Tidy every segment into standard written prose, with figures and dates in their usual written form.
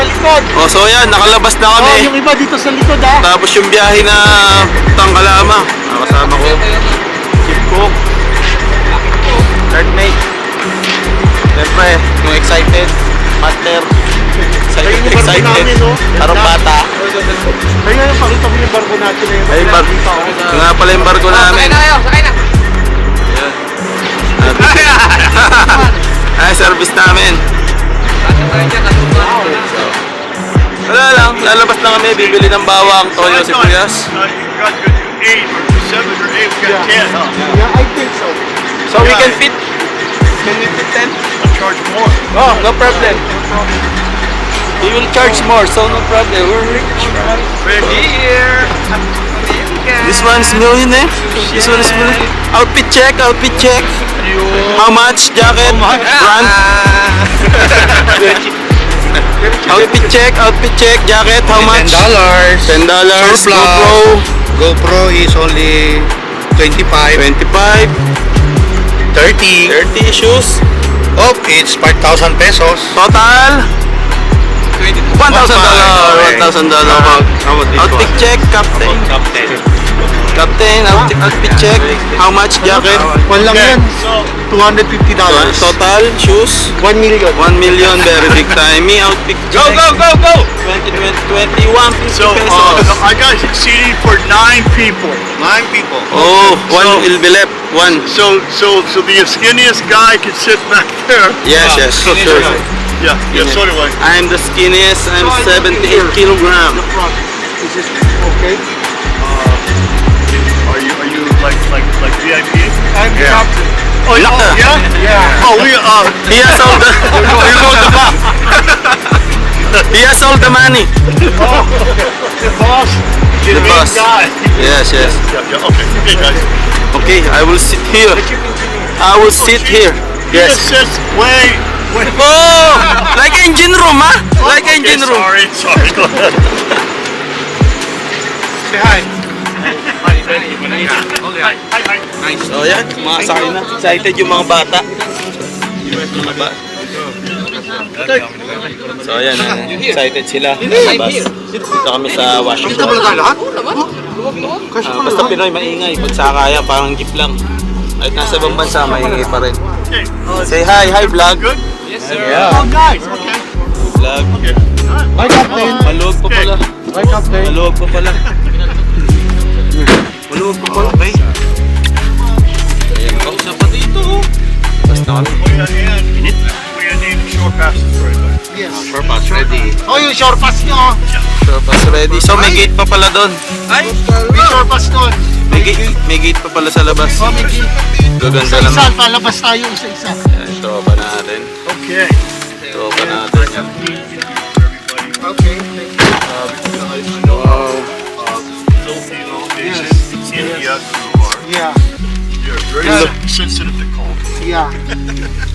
sa likod. Oh, so yan, nakalabas na Oh, kami. yung iba dito sa likod ha. Tapos yung biyahe na Tangkalama. Kasama ko. Chief Cook. Third mate. Siyempre, yung excited. Master. Excited. Parang bata. Kaya yung pakita mo yung barko natin na yun. Ay, nga pala yung barko namin. Sakay na! Ay, service namin. Wala lang, lalabas na kami, bibili ng bawang, toyo, sibuyas. Yeah, I think so. So we can fit. Can we fit 10? Charge more. Oh, no problem. We will charge more, so no problem. We're rich. Ready here. This one's million eh? This one is million. Outfit check, outfit check. How much? Jacket? Brand? Outfit check, jacket, how much? $10. GoPro. GoPro is only 25. 25. 30. 30 shoes. Oh, it's 5,000 pesos. Total? $1,000. Outfit check, captain. Captain, outfit check. How much jacket? One lang yan. $250. Total shoes? 1 million. 1 million, very big time. Me outfit check. Go! 21 So, pesos. I got seating for 9 people. 9 people. Oh, one will be left. One. So the skinniest guy can sit back there. Yes, for sure. Yeah, so do I. I'm the skinniest. I'm 78 kilogram. Is it okay? Are you like VIP? I'm the captain. Oh yeah? Yeah. Oh we He has all the. You know the map. He has all the money. oh the boss. The main boss. guy. Yes. Yeah. Okay, guys. Okay, I will sit here. He Yes. just sits way. Oh, like engine room, huh? Like engine room. Sorry. Go ahead. Say hi. Hi. So yan, mga sakay na. Excited yung mga bata. So ayan, excited sila. Labas. Dito kami sa Washington. Basta Pinoy maingay. Pag sakaya, parang jeep lang. Kahit nasa ibang bansa, maingay pa rin. Say hi vlog. Good. Yes, sir. Yeah. Oh, nice. Okay. Vlog. Hi, captain. Maluwag pa pala. Hi, captain. Maluwag pa pala. Maluwag pa pala. Ayan, kausap pa dito. Basta kami. We need short passes right there. Yes. Purpose ready. Oh, yung short pass nyo. Purpose ready. So may gate pa pala doon. May short pass nun. May gate pa pala sa labas. Oh, may gate. Gaganda Isa-isa, naman. palabas tayo isa-isa. Ito pa natin. Okay. Ito pa natin. Okay. Filipino Yes. India. Yeah. You're very sensitive to cold. Yeah.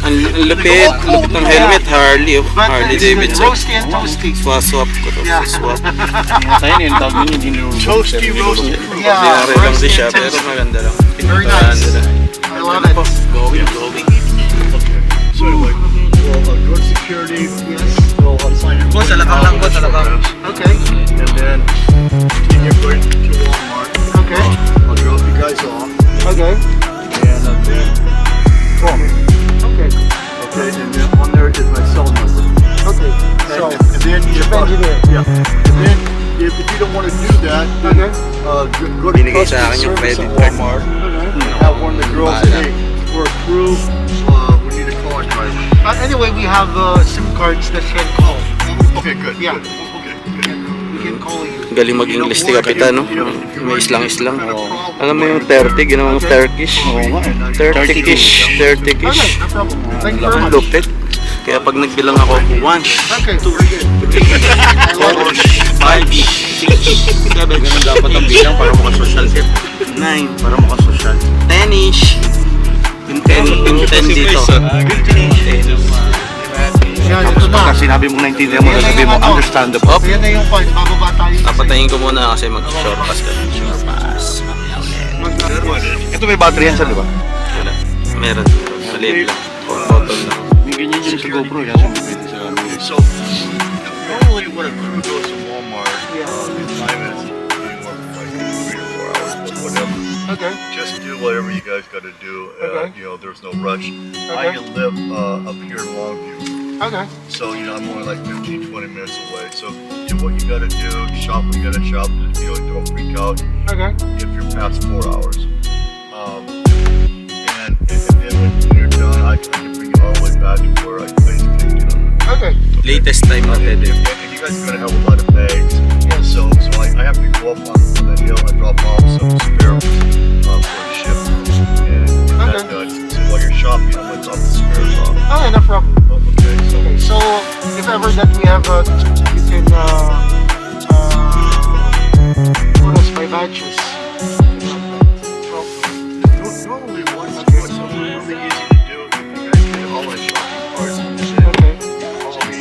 Ang lupit ng helmet. Harley. But Harley it's good. Davidson. Roasty and toasty. Swap ko to. Yeah. Swap. Toasty roasted. Yeah. Ordinary lang din siya, roasty and pero toasty. maganda lang. Very Pinuntahan nice. nila. I love it. Going. So anyway, good security. Yes. We'll assign your Boss, alakang lang, boss, alakang. Okay. And then you're going to Walmart. Okay. I'll drop you guys off. Okay. And then call me. Okay. Okay, and then on there is my cell number. Okay. So, And then chief if, engineer. yeah. And then if you don't want to do that, Okay. go to Binigay sa customer akin yung service credit at card. Walmart. Okay. Have one of the girls say, hey, we're approved. We need a car driver. Anyway, we have SIM cards that can call. Okay, good. Yeah. Good. Okay. We can call you. Galing mag-English ni Kapitan, no? May islang-islang. Alam mo yung 30, ginawang Turkish. Turkish. Okay, no problem. Thank you very Ang much. lupit. Kaya pag nagbilang ako, 1, Okay, very good. I love it. 5, 6, 7, ganun dapat ang bilang para makasocial tip. 9, para makasocial. 10-ish. Yung 10 dito. 15-ish. Yan, ito na. Pagka sinabi mong naintindihan mo, Yan na sabi yung mo, ano. understandable. Yan na yung point. Bababa tayo. Papatayin ko muna kasi mag-short pass ka. Short pass. Ito may battery yan, sir, di ba? Wala. Meron. Maliit lang. Bottle lang. May ganyan yun sa GoPro, yan. So, So, Normally, when a crew goes to Walmart, Yeah. the time is anywhere from like 3 to 4 hours, but whatever. Okay. Just do whatever you guys got to do. Okay. You know, there's no rush. Okay. I live up here in Longview, Okay. so you know I'm only like 15, 20 minutes away. So do what you got to do. Shop what you got to shop. You know, don't freak out Okay. if you're past 4 hours. And when you're done, I can bring you all the way back to where I used to take you. Okay. Latest time natin. And you guys are gonna have a lot of bags. Yes. So I have to go up on the hill and drop off some spare for a ship. And get that Okay. done. So while you're shopping, I'm gonna drop the spares off. Okay, no problem. Okay, so Okay, so if ever that we have, you can put us by batches. normally what's really easy to do, if you guys get all my shopping carts and then Okay. call me,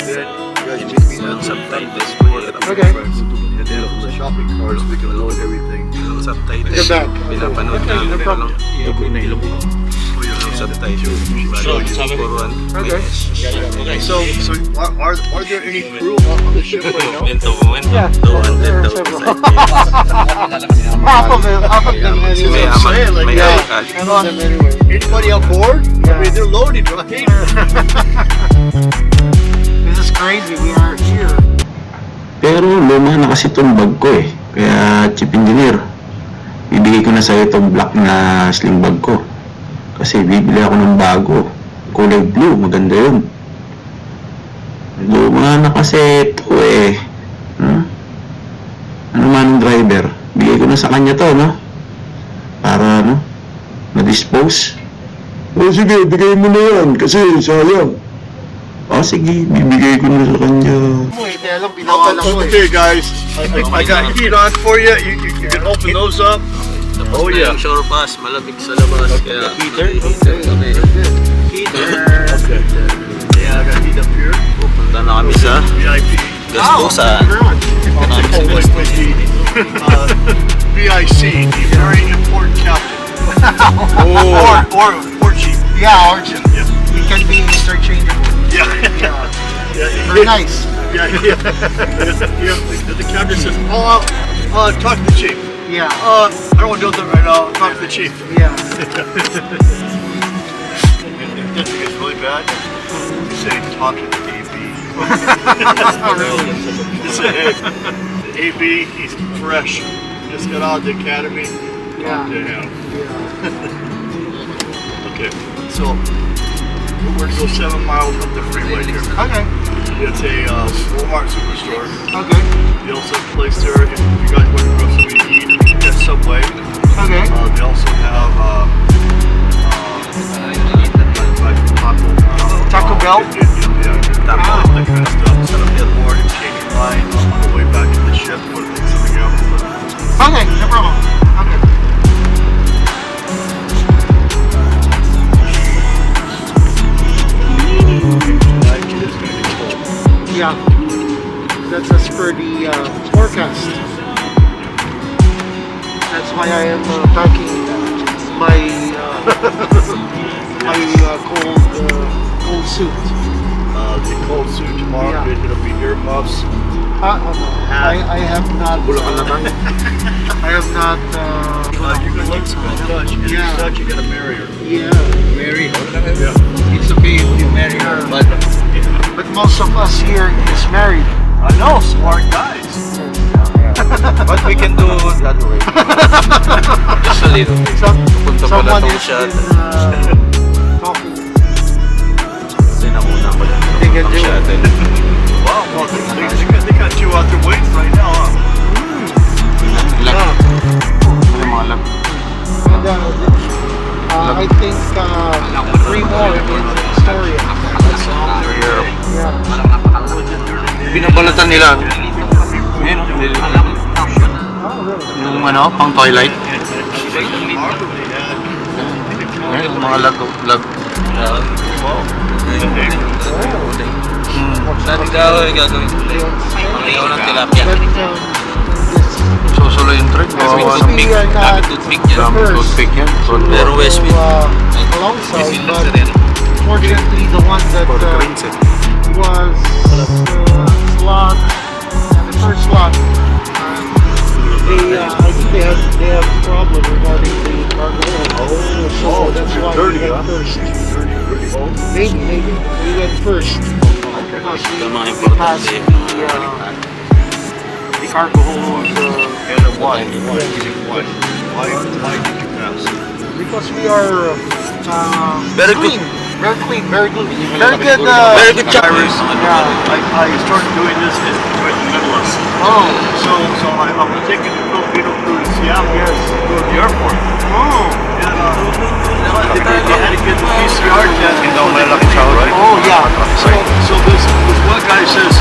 then you guys meet me at Subtitles. Okay. and then on the shopping carts, we can load everything. Subtitles. The back. Pinapanood Okay, namin. no problem. Ilog na ilog. Subtitles. Okay. So are there any crew on the ship right now? Momento, momento. Yeah. 200 There are daw. several. Half of them anyway. May saying, like, may yeah. alakal. Half of them anyway. Anybody on board? Yeah. I mean, they're loaded, right? This is crazy. We are here. Pero luma na kasi itong bag ko eh. Kaya chief engineer, bibigay ko na sa'yo itong black na sling bag ko. Kasi bibili ako ng bago. Kulay blue, maganda yun. Luma na kasi ito eh. Ano man ang driver, bigay ko na sa kanya to, no? Para ano, na-dispose. O sige, bigay mo na yan kasi sayang. O sige, bibigay ko na sa kanya. Kaya lang pinawala ko eh. Okay, guys, I got heat on for you. You can open those up. Tapos na yung shore pass, malamig sa labas. Kaya heater. Okay. Yeah, I got heat up here. Pupunta na kami sa VIP. Gastusan. VIC, the very important captain. Or chief. Yeah, Orchard. Yeah. We can be interchangeable. Yeah. Yeah. Very nice. Yeah. The captain says, talk to the chief. Yeah. I don't want to do that right now. Talk to the chief. Yeah. If this gets really bad, you say, talk to the AB. You say, the AB, he's fresh. Just got out of the academy. Talk to him. Okay, so we're going to go 7 miles up the freeway here. Okay. It's a Walmart superstore. Okay. They also have a place there if you guys want to grab something to eat. You can get Subway. Okay. They also have Taco Bell? Yeah, that kind of stuff. Set up the board and change your mind on the way back to the ship or something else. Okay, no problem. Okay. Tonight it is going to be cold. Yeah. That's as per the forecast. That's why I am packing my cold suit. The cold suit tomorrow, Yeah. it'll be earmuffs. No. I have not. I have not. You can look some Dutch. If Yeah. you're Dutch, you gotta marry her. Yeah. Mary. Yeah. It's okay if you marry her, but But most of us here is married. I know, smart guys. what we can do that way. Just a little. Punta pala Someone tong is shot. talking. Kasi nauna ko lang They can tong do it. shuttle. Wow, well, they got you out there waiting right now, huh? Lag. Ano yung mga lag? And I think 3 more in Astoria. Yeah. Binabalatan nila. Ayun, Oh, really? yung ano, pang twilight. Ayun, yung mga lag. Saan ikaw yung gagawin? Pangayaw ng tilapia. Susulo yung trek. As we speak, we are not Toothpick the yan. first Toothpick yan. Pero Westmead. alongside, but fortunately the one that was slot, and the third slot. I think they have a problem regarding the cargo hold. So that's why we went first. Maybe we went first because we passed the cargo hold. And why? Why did you pass? Because we are Very good. clean. Very clean, very good. Very good job. Yeah. I started doing this in the Midwest. Oh, So I'm taking the Filipino crew to Seattle. yes. Go to the airport. Oh, And they had to get the PCR test. Right? oh yeah. So this one guy says,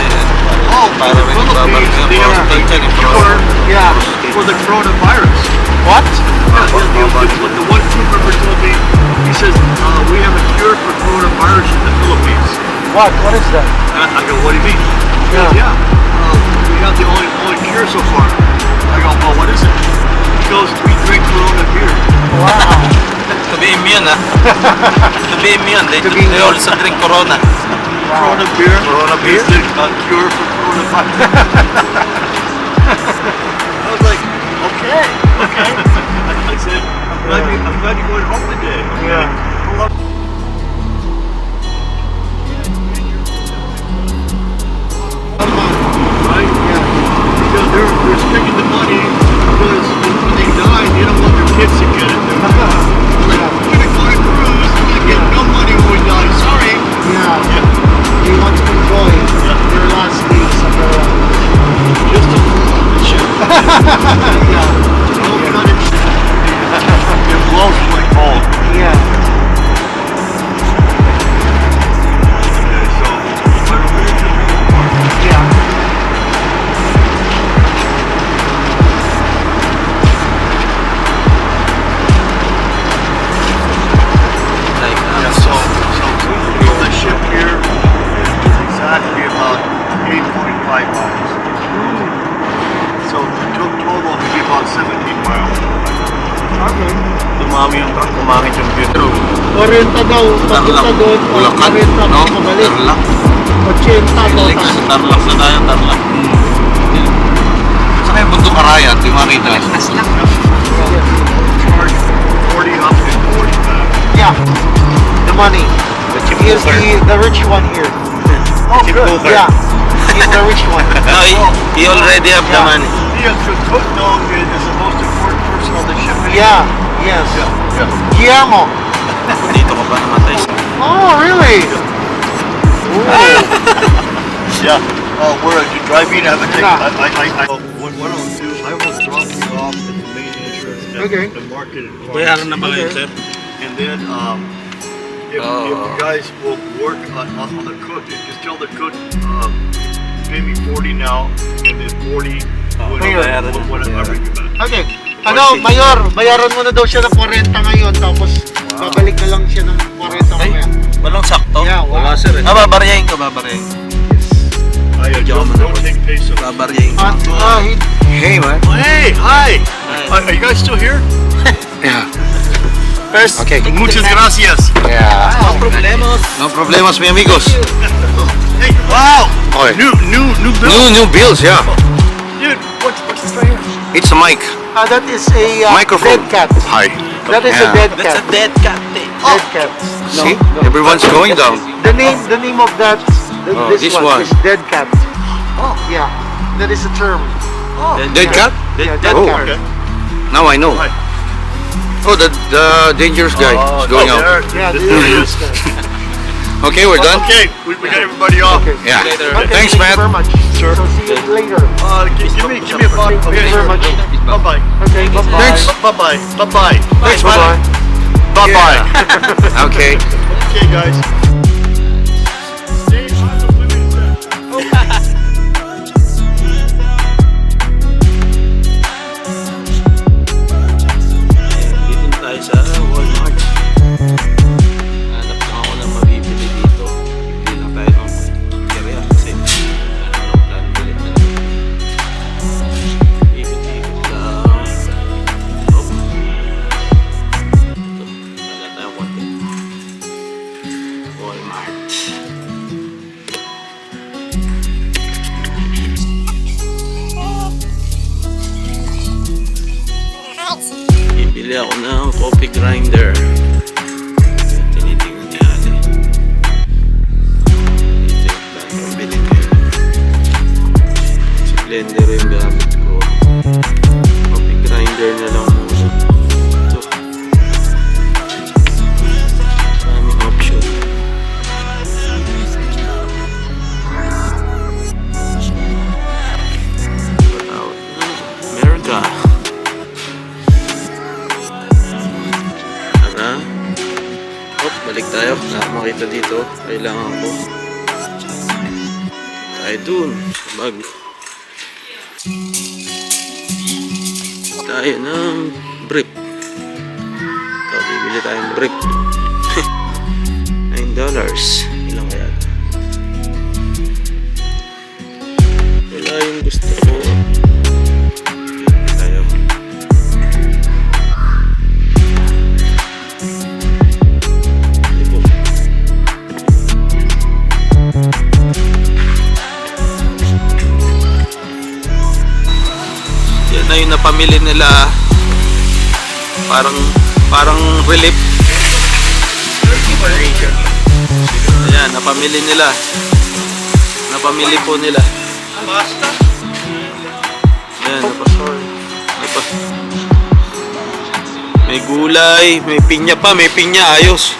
oh, in the Philippines, they have a cure Yeah. for the coronavirus. What? The one crew member told me, he says, we have a cure for coronavirus in the Philippines. What? What is that? And I go, what do you mean? He goes, Yeah. we have the only cure so far. I go, well, what is it? He goes, we drink Corona beer. Wow. To be immune, ah. To be immune, they also drink Corona. Corona beer. Corona beer. Is the cure for coronavirus. I was like, okay. I said, I'm glad you're going home today. Yeah. Right? Yeah. Because they're spending the money because when they die, they don't want their kids to get it. They're like, we're going to go to cruise. We're going to get no money when we die. Sorry. Yeah. Yeah. They want to enjoy their last days of their life. Just a little shit. Yeah. No kind of shit. It blows like cold. Yeah. Okay, so I don't really do it. Yeah. Like, Yeah, so from the ship here is exactly about 8.5 miles. So total would be about 17 miles. Okay. dumami yung truck, kumangit yung view. Pero, 40 daw, papunta doon, o Bulacan, 40 no? pabalik. Tarlac. 80 daw. Like, sa Tarlac na tayo, Tarlac. Sa kayo, Bundok Arayat, yung makita lang. Charge 40 up and 40 back. Yeah. The money. He is the rich one here. Oh, Chip good. cooker. Yeah. He's the rich one. No, he already have the Yeah. money. Yeah, because cook dog is the most important person on the ship. Yeah. Yes. Yeah. Guillermo. Dito ka pa namatay. Oh, really? Ooh. Yeah. We're driving. I have to take. Yeah. What I'll do, I will drop you off at the main entrance at Okay. the market. in Kuya, Farmington. na ba kayo, sir? And then, if you guys will work on the cook, just tell the cook, pay me 40 now, and then 40 whenever you back. Okay. Ano, Mayor, bayaran mo na daw siya ng 40 ngayon, tapos babalik na lang siya ng 40 Ay, mamaya. walang sakto. Yeah, wow. Wala, sir. Babaryahin ko, babaryahin. Don't take peso. Babaryahin ko. At, Hey, man. Hey, hi! Are you guys still here? Yeah. First, Okay. muchas gracias. Yeah. No problemos. No problemas, mi amigos. Hey, wow! Okay. New bill. New bills, yeah. Dude, what's this right here? It's a mic. that is a Microphone. dead cat. Hi. That is a Yeah. dead That's cat. a dead cat. Dead cat. See? Everyone's going down. The name of that, Oh, this, this one, one. is dead cat. Oh, yeah. That is a term. Dead cat? Yeah, Dead dead Oh. cat. Okay. Now I know. Hi. Oh, the dangerous guy is going out. there. Yeah, This this is- is Okay, we're done. Okay, we got everybody off. Okay. Yeah. Later. Okay, Thanks, thank man. you very much. Sure. So see you later. Give me a bottle. Thank you Okay, very much. Bye-bye. Okay, bye-bye. Thanks. Bye-bye. Bye-bye. Thanks, Bye-bye. man. Bye-bye. Okay. Okay, guys. Stay on the women's set. Dito na tayo sa Walmart. Hanap lang ako ng mabibili dito. Hindi lang tayo ng area kasi ano lang bilit na lang. Ikot-ikot lang. Oh. Ito, wala tayo konti. Bibili ako ng coffee grinder. Tinitingnan niya natin. Dito yung plan ng bilhin ko. Si blender yung gamit ko. Coffee grinder na lang muna. Ito. Maraming option. Patawad na. America. Balik tayo. Makita dito. Kailangan ko. Tayo dun. Sa bag. Tayo ng brief. Ito, bibili tayong brief. $9. Ilang kaya? Wala yung gusto ko. Bibili tayo. Yan na yung napamili nila, parang relief. Ayan, napamili po nila. Ayan, may gulay, may pinya pa, ayos.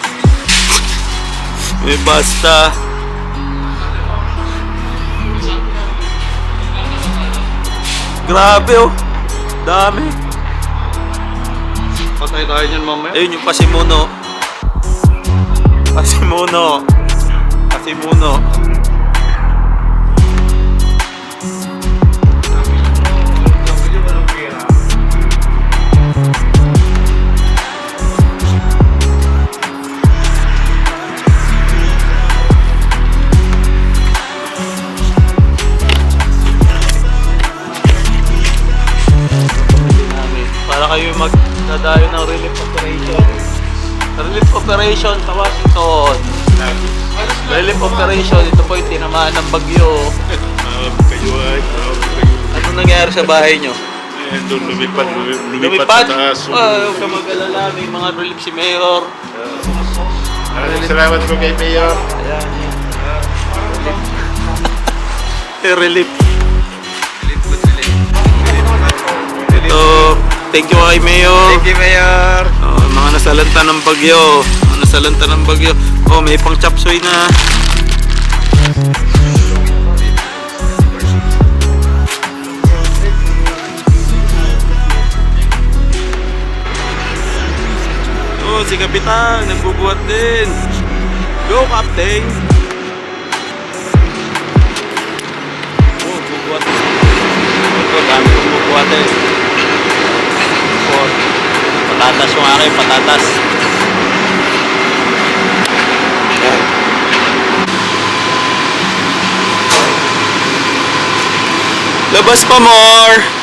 May pasta. Grabe oh. Dami. Patay tayo dyan mamaya. Ayun yung pasimuno. Para kayo magdadayo ng relief operation. Relief operation sa Washington. Relief operation, ito po yung tinamaan ng bagyo. Kayo ay, Ano nangyari sa bahay nyo? doon lumipat Lumipad? sa taas. Huwag ka mag-alala, may mga relief si Mayor. Salamat po kay Mayor. Ayan, relief. Ito, thank you kay Mayor. Thank you, Mayor. Mga nasalanta ng bagyo. Oh, may pang chapsoy na. Oh, si Kapitan, nagbubuhat din. Go, Captain! Oh, bubuhat. Ito, dami kong bubuhat eh. Patatas yung akin, patatas. Yan. Labas pa more!